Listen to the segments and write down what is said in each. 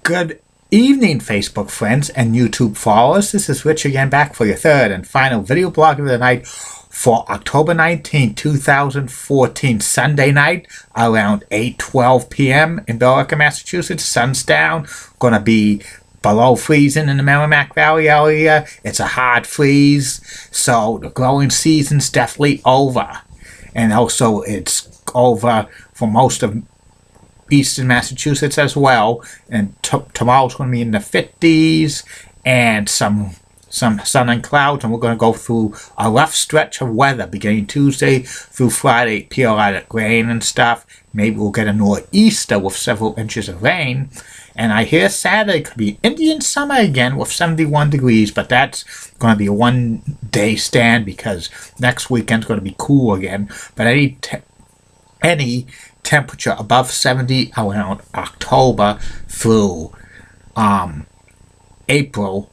Good evening, Facebook friends and YouTube followers. This is Rich again, back for your third and final video blog of the night for October 19, 2014, Sunday night around 8:12 p.m. in Billerica, Massachusetts. Sun's down. Going to be below freezing in the Merrimack Valley area. It's a hard freeze, so the growing season's definitely over. And also it's over for most of eastern Massachusetts as well, and tomorrow's going to be in the 50s and some sun and clouds, and we're going to go through a rough stretch of weather beginning Tuesday through Friday. Periodic rain and stuff. Maybe we'll get a nor'easter with several inches of rain, and I hear Saturday could be Indian summer again with 71 degrees, but that's going to be a one-day stand because next weekend's going to be cool again. But any temperature above 70 around October through April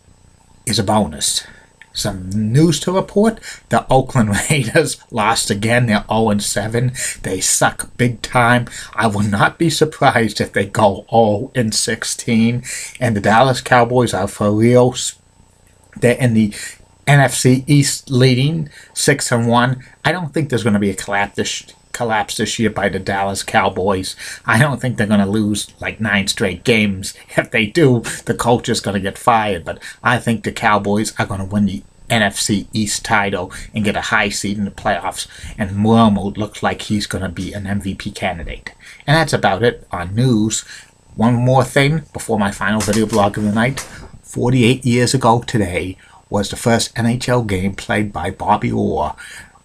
is a bonus. Some news to report. The Oakland Raiders lost again. They're 0-7. They suck big time. I will not be surprised if they go 0-16. And the Dallas Cowboys are for real. They're in the NFC East leading 6-1. I don't think there's going to be a collapse this year by the Dallas Cowboys. I don't think they're going to lose like 9 straight games. If they do, the coach is going to get fired. But I think the Cowboys are going to win the NFC East title and get a high seed in the playoffs. And Wormwood looks like he's going to be an MVP candidate. And that's about it on news. One more thing before my final video blog of the night. 48 years ago today was the first NHL game played by Bobby Orr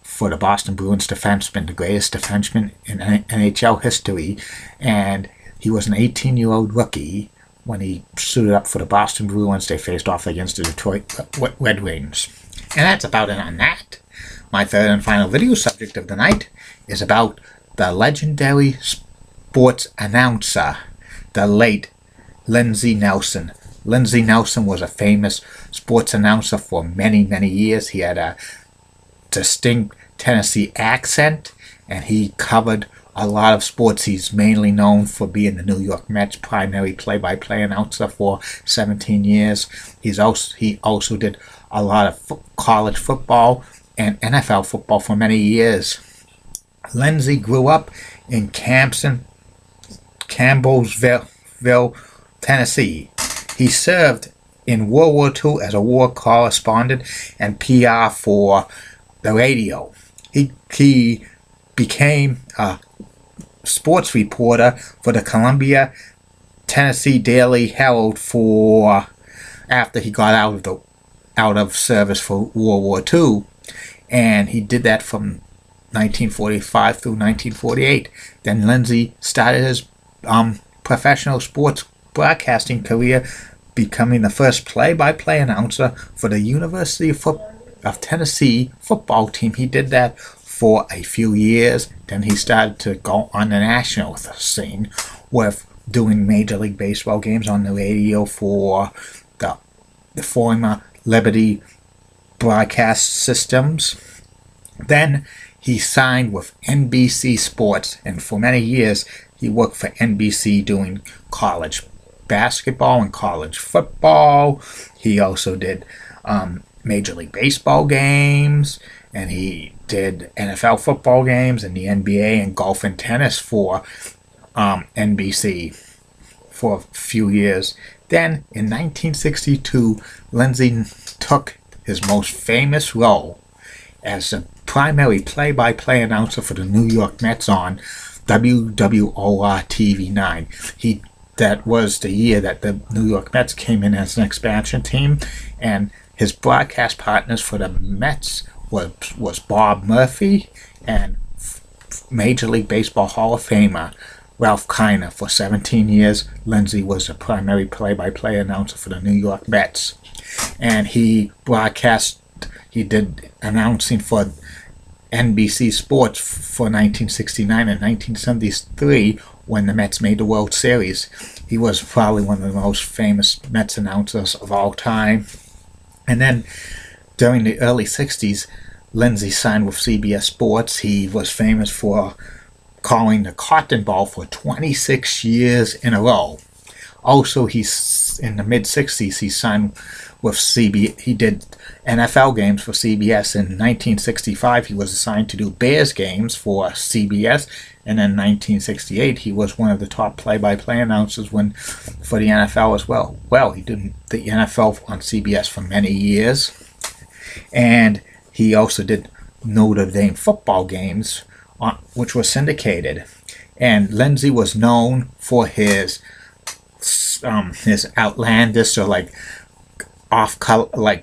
for the Boston Bruins defenseman, the greatest defenseman in NHL history. And he was an 18-year-old rookie when he suited up for the Boston Bruins. They faced off against the Detroit Red Wings. And that's about it on that. My third and final video subject of the night is about the legendary sports announcer, the late Lindsey Nelson. Lindsey Nelson was a famous sports announcer for many, many years. He had a distinct Tennessee accent, and he covered a lot of sports. He's mainly known for being the New York Mets primary play-by-play announcer for 17 years. He also did a lot of college football and NFL football for many years. Lindsey grew up in Campbellsville, Tennessee. He served in World War II as a war correspondent and PR for the radio. He became a sports reporter for the Columbia, Tennessee Daily Herald after he got out of service for World War II, and he did that from 1945 through 1948. Then Lindsey started his professional sports broadcasting career, becoming the first play-by-play announcer for the University of Tennessee football team. He did that for a few years. Then he started to go on the national scene with doing Major League Baseball games on the radio for the former Liberty broadcast systems. Then he signed with NBC Sports, and for many years he worked for NBC doing college basketball and college football. He also did Major League Baseball games, and he did NFL football games and the NBA and golf and tennis for NBC for a few years. Then in 1962, Lindsey took his most famous role as a primary play-by-play announcer for the New York Mets on WWOR TV 9. That was the year that the New York Mets came in as an expansion team, and his broadcast partners for the Mets was Bob Murphy and Major League Baseball Hall of Famer Ralph Kiner. For 17 years, Lindsey was a primary play-by-play announcer for the New York Mets, and he did announcing for NBC Sports for 1969 and 1973 when the Mets made the World Series. He was probably one of the most famous Mets announcers of all time. And then during the early 60s, Lindsey signed with CBS Sports. He was famous for calling the Cotton Bowl for 26 years in a row. Also, he's in the mid-60s. He signed with CBS. He did NFL games for CBS. In 1965, he was assigned to do Bears games for CBS. And in 1968, he was one of the top play-by-play announcers for the NFL as well. Well, he did the NFL on CBS for many years. And he also did Notre Dame football games, which were syndicated. And Lindsey was known for his outlandish or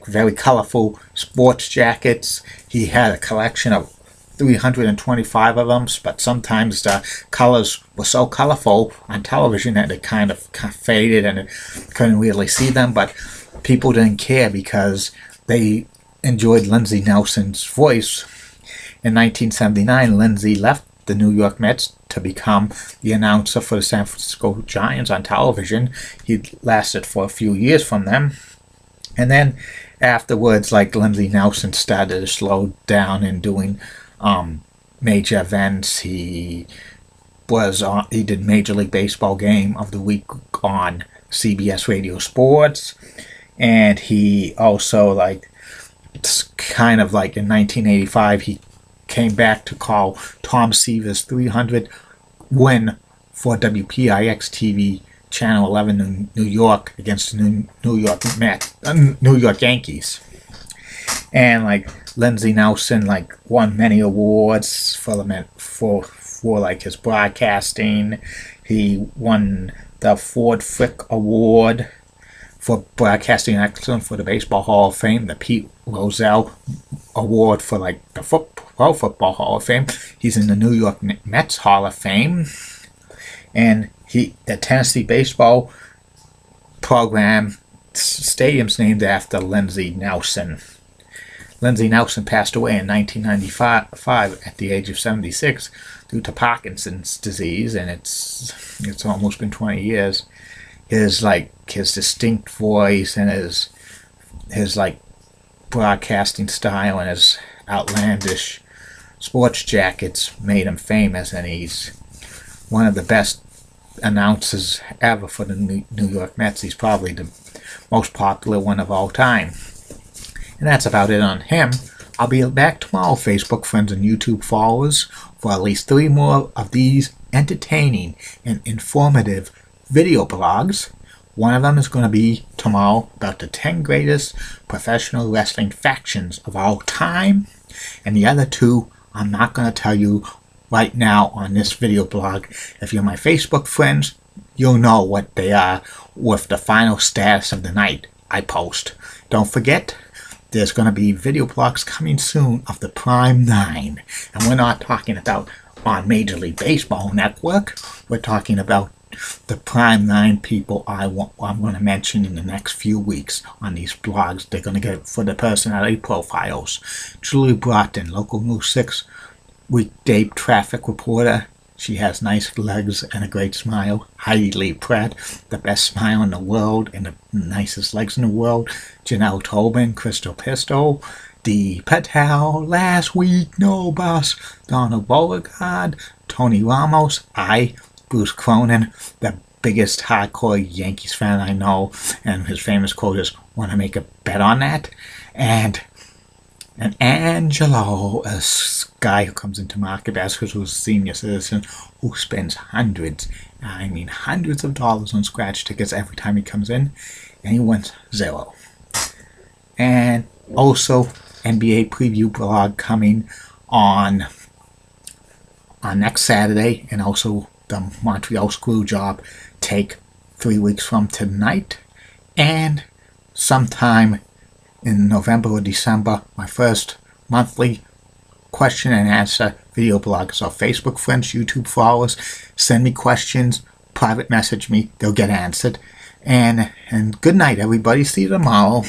very colorful sports jackets. He had a collection of 325 of them, but sometimes the colors were so colorful on television that it kind of faded and couldn't really see them, but people didn't care because they enjoyed Lindsey Nelson's voice. In 1979, Lindsey left the New York Mets to become the announcer for the San Francisco Giants on television. He lasted for a few years from them. And then afterwards, Lindsey Nelson started to slow down in doing major events. He did Major League Baseball Game of the Week on CBS Radio Sports. And he also, in 1985, he came back to call Tom Seaver's 300 win for WPIX TV Channel 11 in New York against the New York Yankees. And Lindsey Nelson won many awards for his broadcasting. He won the Ford Frick Award for broadcasting excellence for the Baseball Hall of Fame, the Pete Rozelle Award for the Pro Football Hall of Fame. He's in the New York Mets Hall of Fame, and the Tennessee baseball program stadium's named after Lindsey Nelson. Lindsey Nelson passed away in 1995 at the age of 76 due to Parkinson's disease, and it's almost been 20 years. His distinct voice and his broadcasting style and his outlandish sports jackets made him famous, and he's one of the best announcers ever for the New York Mets. He's probably the most popular one of all time. And that's about it on him. I'll be back tomorrow, Facebook friends and YouTube followers, for at least 3 more of these entertaining and informative video blogs. One of them is going to be tomorrow about the 10 greatest professional wrestling factions of all time. And the other 2, I'm not going to tell you right now on this video blog. If you're my Facebook friends, you'll know what they are with the final status of the night I post. Don't forget, there's going to be video blogs coming soon of the Prime 9. And we're not talking about on Major League Baseball Network. We're talking about the Prime 9 people I'm going to mention in the next few weeks on these blogs. They're going to get for the personality profiles. Julie Broughton, Local News 6 weekday traffic reporter. She has nice legs and a great smile. Heidi Lee Pratt, the best smile in the world and the nicest legs in the world. Janelle Tobin, Crystal Pistol, Dee Patel, Last Week, No Boss, Donald Beauregard, Tony Ramos, Bruce Cronin, the biggest hardcore Yankees fan I know, and his famous quote is, "Want to make a bet on that?" And Angelo, a guy who comes into Market Basket, who's a senior citizen, who spends hundreds of dollars on scratch tickets every time he comes in, and he wins 0. And also, NBA preview blog coming on next Saturday, and also the Montreal Screwjob take 3 weeks from tonight, and sometime in November or December, my first monthly question and answer video blog. So Facebook friends, YouTube followers, send me questions, private message me, they'll get answered. And good night, everybody. See you tomorrow.